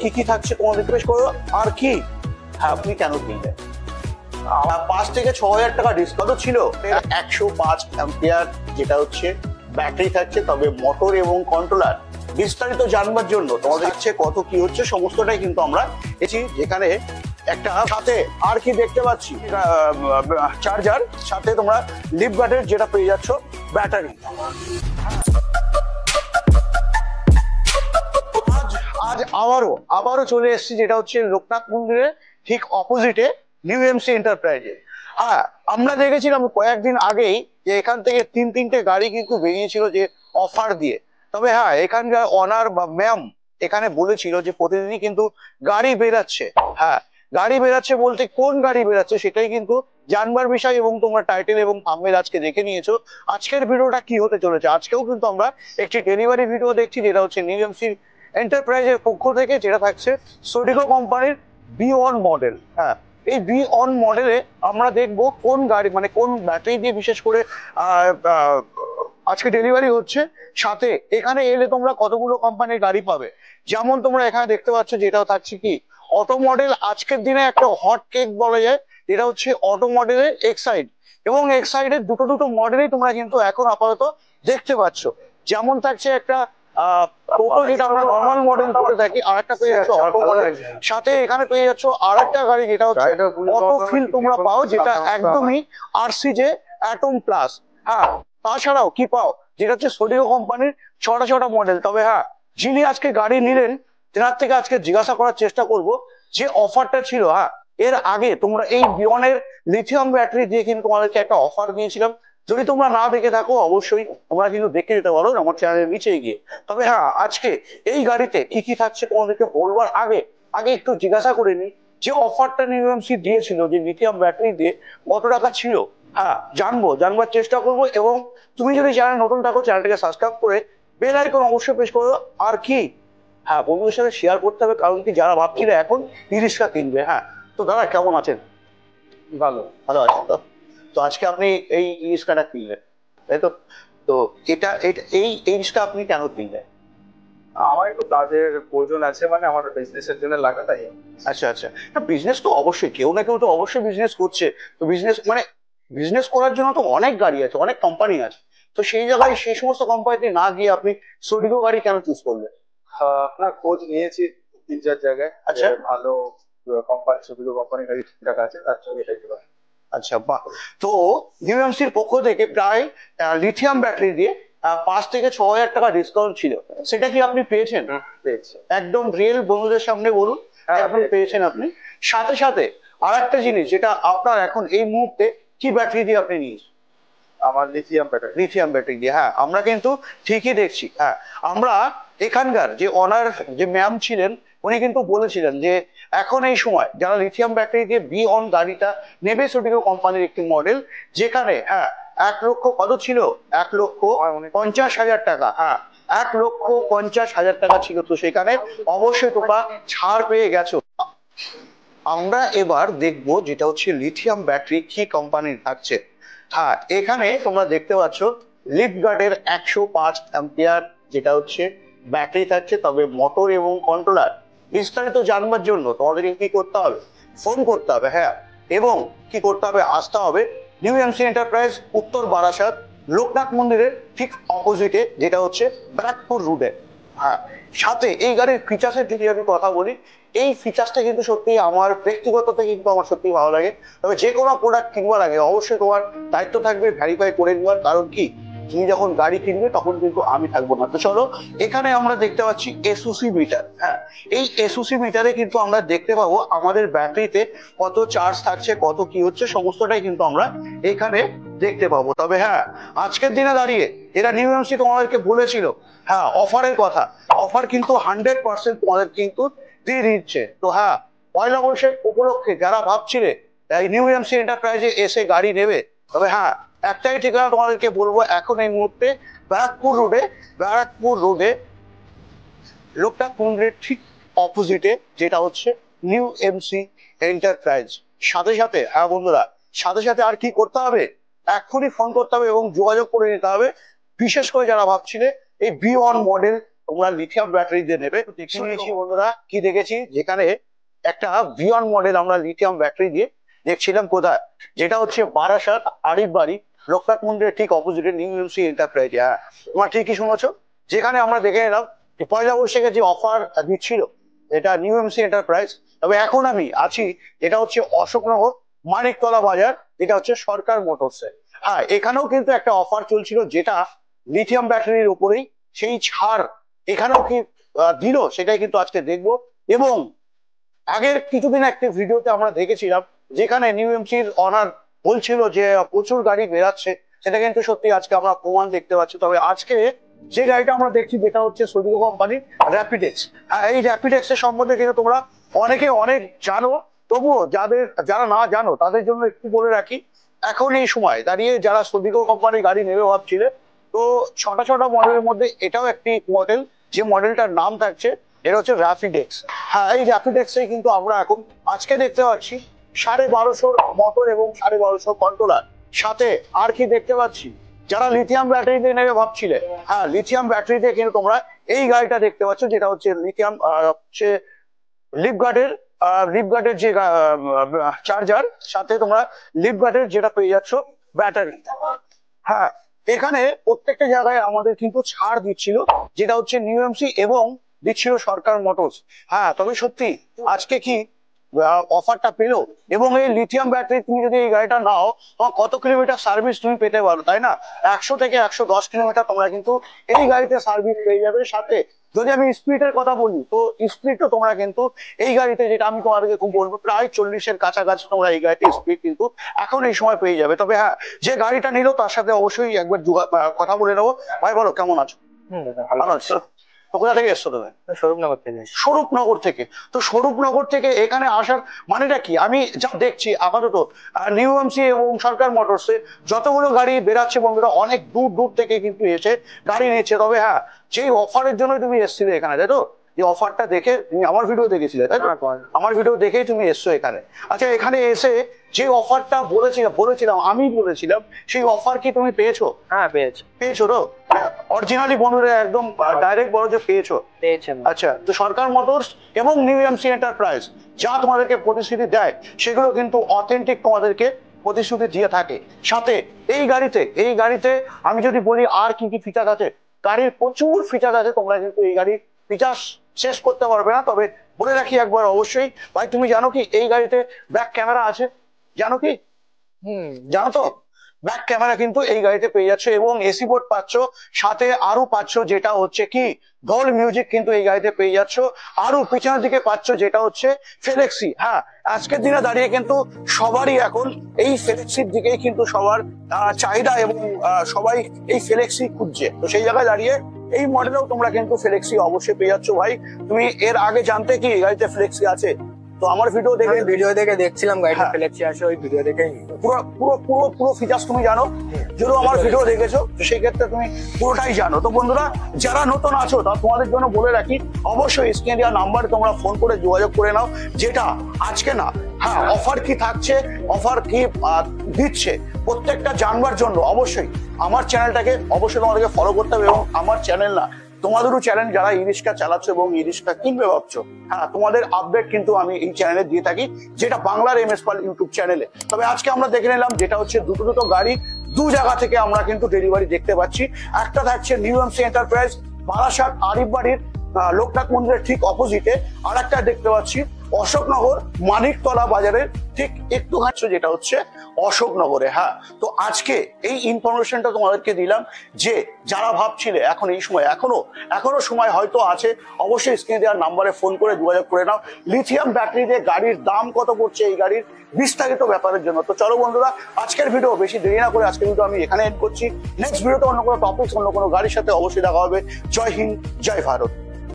কি কি থাকছে তোমাদেরকে বেশ করো আর কি। হ্যাঁ, আপনি কেন কিনলেন? 5 থেকে 6 হাজার টাকা ডিসকাউন্ট ছিল। 105 অ্যাম্পিয়ার যেটা হচ্ছে ব্যাটারি থাকছে, তবে মোটর এবং কন্ট্রোলার বিস্তারিত জানবার জন্য তোমাদের হচ্ছে কত কি হচ্ছে সমস্তটাই কিন্তু আমরা এসেছি, যেখানে একটা সাথে আর কি দেখতে পাচ্ছি চার্জার, সাথে তোমরা লিফ গার্ডের যেটা পেয়ে যাচ্ছ ব্যাটারি। আজ আবারও চলে এসেছি, যেটা হচ্ছে লোকনাথ মন্দিরের ঠিক অপোজিটে নিউ এমসি এন্টারপ্রাইজে। হ্যাঁ, আমরা দেখেছিলাম কয়েকদিন আগেই যে এখান থেকে তিনটে গাড়ি কিন্তু বেরিয়েছিল যে অফার দিয়ে। তবে হ্যাঁ, এখানকার অনার বা ম্যাম এখানে বলেছিল যে প্রতিদিনই কিন্তু গাড়ি বেরাচ্ছে। হ্যাঁ, গাড়ি বেরাচ্ছে বলতে কোন গাড়ি বেরাচ্ছে সেটাই কিন্তু জানবার বিষয়, এবং তোমরা টাইটেল এবং থাম্বনেল আজকে দেখে নিয়েছো। আজকের ভিডিওটা কি হতে চলেছে, আজকেও কিন্তু আমরা একটি ডেলিভারি ভিডিও দেখছি, যেটা হচ্ছে নিউ এমসি এন্টারপ্রাইজের পক্ষ থেকে, যেটা থাকছে সোডিকো কোম্পানির B1 মডেল। হ্যাঁ, এই B1 মডেলে আমরা দেখবো কোন গাড়ি, মানে কোন ব্যাটারি দিয়ে বিশেষ করে আজকে ডেলিভারি হচ্ছে। সাথে এখানে এলে তোমরা কতগুলো কোম্পানির গাড়ি পাবে, যেমন তোমরা এখানে দেখতে পাচ্ছ, যেটাও থাকছে কি অটো মডেল। আজকের দিনে একটা হট কেক বলা যায়, যেটা হচ্ছে অটো মডেলের এক্সাইড, এবং এক্সাইডের দুটো মডেলই তোমরা কিন্তু এখন আপাতত দেখতে পাচ্ছ। যেমন থাকছে একটা টোটো, যেটা আমরা নর্মাল মডেল করে থাকি, আর একটা পেয়ে যাচ্ছ অটো মডেল। সাথে এখানে পেয়ে যাচ্ছ আর একটা গাড়ি, যেটা হচ্ছে অটো ফিল তোমরা পাও, যেটা একদমই আরসিজে অ্যাটম প্লাস। হ্যাঁ, তাছাড়াও কি পাও, যেটা হচ্ছে সোডিকো কোম্পানির ছটা মডেল। তবে হ্যাঁ, যিনি আজকে গাড়ি নিলেন তেনার থেকে আজকে জিজ্ঞাসা করার চেষ্টা করব যে অফারটা ছিল। হ্যাঁ, এর আগে তোমরা এই বিয়নের লিথিয়াম ব্যাটারি দিয়ে কিন্তু তোমাদেরকে একটা অফার দিয়েছিলাম। যদি তোমরা না দেখে থাকো অবশ্যই তোমরা কিন্তু দেখে যেতে পারো আমার চ্যানেলের নিচে গিয়ে। তবে হ্যাঁ, আজকে এই গাড়িতে কি কি থাকছে তোমাদেরকে বলবার আগে একটু জিজ্ঞাসা করে নি যে অফারটা নিউ এমসি দিয়েছিল যে লিথিয়াম ব্যাটারি দিয়ে কত টাকা ছিল। হ্যাঁ, জানবার চেষ্টা করবো, এবং তুমি যদি চ্যানেল নতুন থাকো চ্যানেলটাকে সাবস্ক্রাইব করে বেল আইকন অবশ্যই প্রেস করো। আর কি, হ্যাঁ, বন্ধুদের সাথে শেয়ার করতে হবে, কারণ কি যারা ভাবছিল এখন ই-রিক্সা কিনবে। হ্যাঁ, তো দাদা কেমন আছেন? ভালো আছেন তো? তো আজকে আপনি এই ই-রিক্সাটা কিনলেন, তাই তো? তো এই রিক্সাটা আপনি কেন কিনলেন? আমার একটু কাজের প্রয়োজন আছে, মানে আমার বিজনেসের জন্য লাগা, তাই। আচ্ছা আচ্ছা, না বিজনেস তো অবশ্যই কেউ না কেউ তো অবশ্যই বিজনেস করছে। তো বিজনেস করার জন্য তো অনেক গাড়ি আছে, অনেক কোম্পানি আছে। তো সেই জায়গায় সেই সমস্ত কোম্পানিতে না গিয়ে আপনি সোডিকো গাড়ি কেন চুজ করলেন? আপনার খোঁজ নিয়েছি 3-4 জায়গায়। আচ্ছা, ভালো কোম্পানি, সুবিধা কোম্পানি গাড়ি ঠিকঠাক আছে, তার সঙ্গে এটাই ছিল। আচ্ছা, বাহ। তো নিউএমসির পক্ষ থেকে প্রায় লিথিয়াম ব্যাটারি দিয়ে 5 থেকে 6 হাজার টাকা ডিসকাউন্ট ছিল, সেটা কি আপনি পেয়েছেন? পেয়েছি। একদম রিয়েল বন্ধুদের সামনে বলুন, এখন পেয়েছেন আপনি। সাথে সাথে আর একটা জিনিস, যেটা আপনার এখন এই মুহূর্তে কি ব্যাটারি দিয়ে আপনি নিয়েছেন? আমার লিথিয়াম ব্যাটারি দিয়ে। হ্যাঁ, আমরা কিন্তু ঠিকই দেখছি। হ্যাঁ, আমরা এখানকার যে অনার যে ম্যাম ছিলেন, উনি কিন্তু বলেছিলেন যে এখন এই সময় যারা লিথিয়াম ব্যাটারি দিয়ে B1 গাড়িটা নেবে, সোডিকো কোম্পানির একটি মডেল, যেখানে হ্যাঁ 1 লক্ষ কত ছিল, 1,50,000 টাকা। হ্যাঁ, 1,50,000 টাকা ছিল। তো সেখানে অবশ্যই তোমরা ছাড় পেয়ে গেছো। আমরা এবার দেখবো যেটা হচ্ছে লিথিয়াম ব্যাটারি কি কোম্পানির থাকছে। হ্যাঁ, এখানে তোমরা দেখতে পাচ্ছ লিফ গার্ডের 105 অ্যাম্পিয়ার যেটা হচ্ছে ব্যাটারি থাকছে, তবে মোটর এবং কন্ট্রোলার বিস্তারিত জানবার জন্য তোমাদেরকে কি করতে হবে, ফোন করতে হবে। হ্যাঁ, এবং কি করতে হবে, আসতে হবে নিউ এমসি এন্টারপ্রাইজ, উত্তর বারাসাত, লোকনাথ মন্দিরের ঠিক অপোজিটে, যেটা হচ্ছে ব্যারাকপুর রোডে। হ্যাঁ, সাথে এই গাড়ির ফিচার্সের যদি আমি কথা বলি, এই ফিচার্সটা কিন্তু সত্যি আমার ব্যক্তিগততে কিন্তু আমার সত্যি ভালো লাগে। তবে যে কোনো প্রোডাক্ট কিনবার আগে অবশ্যই তোমার দায়িত্ব থাকবে ভেরিফাই করে নেওয়ার, কারণ কি তুমি যখন গাড়ি কিনবে তখন কিন্তু আমি থাকবো না। তো চলো, এখানে আমরা দেখতে পাচ্ছি এসওসি মিটার। হ্যাঁ, এই এসওসি মিটারে কিন্তু আমরা দেখতে পাবো আমাদের ব্যাটারিতে কত চার্জ থাকছে, কত কি হচ্ছে সমস্তটাই কিন্তু আমরা এখানে দেখতে পাবো। তবে হ্যাঁ, আজকের দিনে দাঁড়িয়ে এটা নিউ এমসি তোমাদেরকে বলেছিল হ্যাঁ অফারের কথা, অফার কিন্তু 100% তোমাদের কিন্তু দিয়ে দিচ্ছে। তো হ্যাঁ, পয়লা বৈশাখ উপলক্ষে যারা ভাবছিলে এই নিউ এমসি এন্টারপ্রাইজে এসে গাড়ি নেবে, তবে হ্যাঁ একটাই ঠিকানা তোমাদেরকে বলবো, এখন এই মুহূর্তে ব্যারাকপুর রোডে লোকনাথ মন্দিরের ঠিক অপোজিটে, যেটা হচ্ছে নিউ এমসি এন্টারপ্রাইজ। সাথে সাথে হ্যাঁ বন্ধুরা, সাথে সাথে আর কি করতে হবে, এক্ষুনি ফোন করতে হবে এবং যোগাযোগ করে নিতে হবে, বিশেষ করে যারা ভাবছিলে এই B1 মডেল তোমরা লিথিয়াম ব্যাটারি দিয়ে নেবে। দেখে নিয়েছি বন্ধুরা, কি দেখেছি, যেখানে একটা ভিওন মডেল আমরা লিথিয়াম ব্যাটারি দিয়ে দেখছিলাম কোথায়, যেটা হচ্ছে বারাসাত আরিফ বাড়ি লোকনাথ মন্দিরের ঠিক অপোজিটে নিউ এমসি এন্টারপ্রাইজ। হ্যাঁ, তোমার ঠিকই শুনেছো, যেখানে আমরা দেখে নিলাম যে পয়লা বৈশাখে যে অফার দিচ্ছিল এটা নিউ এমসি এন্টারপ্রাইজ। তবে এখন আমি আছি যেটা হচ্ছে অশোকনগর মানিকতলা বাজার, যেটা হচ্ছে সরকার মোটরসে। হ্যাঁ, এখানেও কিন্তু একটা অফার চলছিল যেটা লিথিয়াম ব্যাটারির উপরেই, সেই ছাড় এখানেও কি দিল সেটাই কিন্তু আজকে দেখবো। এবং আগের কিছুদিন একটা ভিডিওতে আমরা দেখেছিলাম যেখানে নিউ এমসির অনার বলছিল যে প্রচুর গাড়ি বেরাচ্ছে, সেটা কিন্তু সত্যি আজকে আমরা প্রমাণ দেখতে পাচ্ছি। তবে আজকে যে গাড়িটা আমরা দেখছি যেটা হচ্ছে সোডিও কোম্পানির র্যাপিডেক্স। এই র্যাপিডেক্স এর সম্বন্ধে কিন্তু তোমরা অনেকে অনেক জানো, তবুও যারা না জানো তাদের জন্য একটু বলে রাখি, এখন এই সময় দাঁড়িয়ে যারা সোডিও কোম্পানির গাড়ি নেবে ভাবছিলে, তো ছটা মডেলের মধ্যে এটাও একটি মডেল, যে মডেলটার নাম থাকছে এটা হচ্ছে র্যাপিডেক্স। হ্যাঁ, এই র্যাপিডেক্সে কিন্তু আমরা এখন আজকে দেখতে পাচ্ছি 1250 মোটর এবং 1250 কন্ট্রোলার, সাথে আর কি দেখতে পাচ্ছি, যারা লিথিয়াম ব্যাটারি দিয়ে নেবে ভাবছিলে, হ্যাঁ লিথিয়াম ব্যাটারি দিয়ে কিন্তু তোমরা এই গাড়িটা দেখতে পাচ্ছ, যেটা হচ্ছে লিথিয়াম হচ্ছে লিফগার্ডের যে চার্জার, সাথে তোমরা লিফগার্ডের যেটা পেয়ে যাচ্ছ ব্যাটারি। হ্যাঁ, এখানে প্রত্যেকটা জায়গায় আমাদের কিন্তু ছাড় দিচ্ছিল, যেটা হচ্ছে নিউ এমসি এবং দিচ্ছিল সরকার মোটরস। হ্যাঁ, তবে সত্যি আজকে কি অফারটা পেলো, এবং এই লিথিয়াম ব্যাটারি তুমি যদি এই গাড়িটা নাও, তোমার কত কিলোমিটার সার্ভিস তুমি পেতে পারো, তাই না? 100 থেকে 110 কিলোমিটার তোমরা কিন্তু এই গাড়িতে সার্ভিস পেয়ে যাবে। সাথে যদি আমি স্পিডের কথা বলি, তো স্পিডও তোমরা কিন্তু এই গাড়িতে, যেটা আমি তোমাদেরকে খুব বলবো, প্রায় 40-এর কাছাকাছি তোমরা এই গাড়িতে স্পিড কিন্তু এখন এই সময় পেয়ে যাবে। তবে হ্যাঁ, যে গাড়িটা নিলো তার সাথে অবশ্যই একবার কথা বলে নেবো। ভাই বলো, কেমন আছো? ভালো আছো? তো কোথা থেকে এসছো তুমি? স্বরূপনগর থেকে। স্বরূপনগর থেকে? তো স্বরূপনগর থেকে এখানে আসার মানেটা কি? আমি যা দেখছি আপাতত নিউ এমসি এবং সরকার মোটরসে যতগুলো গাড়ি বেরাচ্ছে বন্ধুরা, অনেক দূর দূর থেকে কিন্তু এসে গাড়ি নিচ্ছে। তবে হ্যাঁ, যেই অফারের জন্য তুমি এসছিলে এখানে, তাই তো? এই অফারটা দেখে তুমি আমার ভিডিও দেখেছিলে, তাই তো? আমার ভিডিও দেখেই তুমি এসছো এখানে। আচ্ছা, এখানে এসে যে অফারটা আমি বলেছিলাম, সেই অফার কি তুমি পেয়েছো? হ্যাঁ, পেয়েছো তো? অরিজিনালি বন্ধুরা একদম ডাইরেক্ট বলো যে পেয়েছো। আচ্ছা, তো সরকার মোটরস এবং নিউ এমসি এন্টারপ্রাইজ যা তোমাদেরকে প্রতিশ্রুতি দেয়, সেগুলো কিন্তু অথেন্টিক তোমাদেরকে প্রতিশ্রুতি দিয়ে থাকে। সাথে এই গাড়িতে আমি যদি বলি আর কি কি ফিচার আছে, গাড়ির প্রচুর ফিচার আছে, তোমরা কিন্তু এই গাড়ির ফিচার শেষ করতে পারবে না। তবে বলে রাখি একবার অবশ্যই, ভাই তুমি জানো কি এই গাড়িতে ব্যাক ক্যামেরা আছে? জানো কি? জানো তো? ব্যাক ক্যামেরা কিন্তু এই গাড়িতে পেয়ে যাচ্ছে, এবং এসি বোর্ড পাচ্ছ, সাথে আরো পাচ্ছ যেটা হচ্ছে কি ডল মিউজিক কিন্তু এই গাড়িতে পেয়ে যাচ্ছ। আরো পিছনের দিকে পাচ্ছ যেটা হচ্ছে ফেলেক্সি। হ্যাঁ, আজকের দিনে দাঁড়িয়ে কিন্তু সবারই এখন এই ফেলেক্সির দিকেই কিন্তু সবার চাহিদা, এবং সবাই এই ফেলেক্সি খুঁজছে। তো সেই জায়গায় দাঁড়িয়ে এই মডেলেও তোমরা কিন্তু ফ্লেক্সি অবশ্যই পেয়ে যাচ্ছ। ভাই তুমি এর আগে জানতে কি এই গাড়িতে ফ্লেক্সি আছে? তো আমার ভিডিও দেখে দেখছিলাম গাড়িটা ফ্লেক্সি আসে, ওই ভিডিও দেখেই পুরো পুরো পুরো পুরো ফিচার্স তুমি জানো, যদি আমার ভিডিও দেখেছো তো সেই ক্ষেত্রে তুমি পুরোটাই জানো। তো বন্ধুরা, যারা নতুন আছো তা তোমাদের জন্য বলে রাখি, অবশ্যই স্ক্রিনে দেওয়া নাম্বারে তোমরা ফোন করে যোগাযোগ করে নাও, যেটা আজকে না, হ্যাঁ অফার কি থাকছে, অফার কি দিচ্ছে, প্রত্যেকটা জানবার জন্য অবশ্যই আমার চ্যানেলটাকে অবশ্যই তোমাদেরকে ফলো করতে হবে। এবং আমার চ্যানেল না, তোমাদেরও চ্যানেল, যারা ই রিক্সা চালাচ্ছ এবং ই রিক্সা কিনবে ভাবছো, হ্যাঁ তোমাদের আপডেট কিন্তু আমি এই চ্যানেলে দিয়ে থাকি, যেটা বাংলার এমএস পাল ইউটিউব চ্যানেলে। তবে আজকে আমরা দেখে নিলাম যেটা হচ্ছে দুটো গাড়ি দু জায়গা থেকে আমরা কিন্তু ডেলিভারি দেখতে পাচ্ছি। একটা থাকছে new MC enterprise Barasat Arif বাড়ির লোকনাথ মন্দিরের ঠিক অপোজিটে, আর একটা দেখতে পাচ্ছি অশোকনগর মানিকতলা বাজারের ঠিক একটু ঘাটছে, যেটা হচ্ছে অশোকনগরে। হ্যাঁ, তো আজকে এই ইনফরমেশনটা তোমাদেরকে দিলাম, যে যারা ভাবছিলে এখন এই সময় এখনো সময় হয়তো আছে, অবশ্যই স্ক্রিনে দেওয়ার নাম্বারে ফোন করে যোগাযোগ করে নাও। লিথিয়াম ব্যাটারি দিয়ে গাড়ির দাম কত পড়ছে, এই গাড়ির বিস্তারিত ব্যাপারের জন্য। তো চলো বন্ধুরা, আজকের ভিডিও বেশি দেরি না করে আজকের ভিডিও আমি এখানে এন্ড করছি। নেক্সট ভিডিওতে অন্য কোনো টপিক, অন্য কোনো গাড়ির সাথে অবশ্যই দেখা হবে। জয় হিন্দ, জয় ভারত।